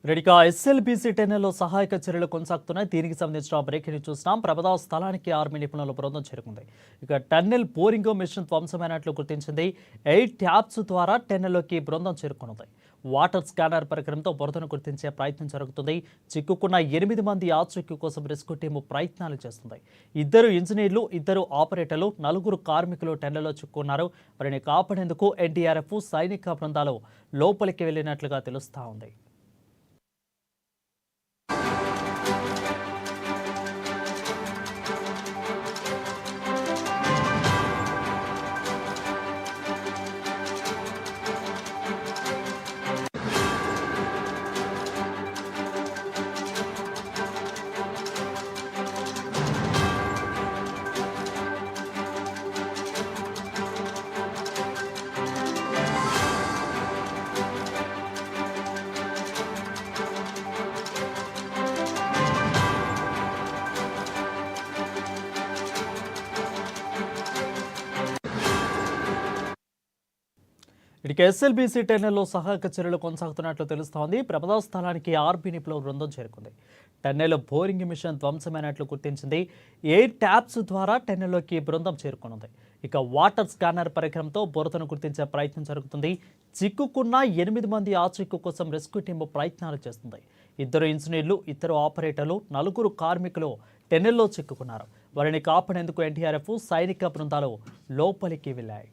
రెడీగా ఎస్ఎల్బీసీ టెన్నెల్లో సహాయక చర్యలు కొనసాగుతున్నాయి. దీనికి సంబంధించిన బ్రేకింగ్ న్యూస్ చూస్తున్నాం. ప్రమాద స్థలానికి ఆర్మీ నిపుణుల బృందం చేరుకుంది. ఇక టన్నెల్ బోరింగ్ మిషన్ ధ్వంసమైనట్లు గుర్తించింది. 8 ట్యాప్స్ ద్వారా టెన్నెల్లోకి బృందం చేరుకున్నది. వాటర్ స్కానర్ పరికరంతో బురదను గుర్తించే ప్రయత్నం జరుగుతుంది. చిక్కుకున్న 8 మంది ఆచూకీ కోసం రెస్క్యూ టీము ప్రయత్నాలు చేస్తుంది. 2 ఇంజనీర్లు, 2 ఆపరేటర్లు, 4 కార్మికులు టెన్నెల్లో చిక్కుకున్నారు. వారిని కాపాడేందుకు ఎన్డీఆర్ఎఫ్ సైనిక బృందాలు లోపలికి వెళ్లినట్లుగా తెలుస్తా ఉంది. ఇక ఎస్ఎల్బీసీ టెన్నెల్లో సహాయక చర్యలు కొనసాగుతున్నట్లు తెలుస్తోంది. ప్రమాద స్థలానికి ఆర్మీ నిపుణుల బృందం చేరుకుంది. టెన్నెల్ బోరింగ్ మిషన్ ధ్వంసమైనట్లు గుర్తించింది. 8 ట్యాప్స్ ద్వారా టెన్నెల్లోకి బృందం చేరుకున్నది. ఇక వాటర్ స్కానర్ పరికరంతో బురదను గుర్తించే ప్రయత్నం జరుగుతుంది. చిక్కుకున్న 8 మంది ఆచూకీ కోసం రెస్క్యూ టీము ప్రయత్నాలు చేస్తుంది. 2 ఇంజనీర్లు, 2 ఆపరేటర్లు, 4 కార్మికులు టెన్నెల్లో చిక్కుకున్నారు. వారిని కాపాడేందుకు ఎన్డీఆర్ఎఫ్ సైనిక బృందాలు లోపలికి వెళ్లాయి.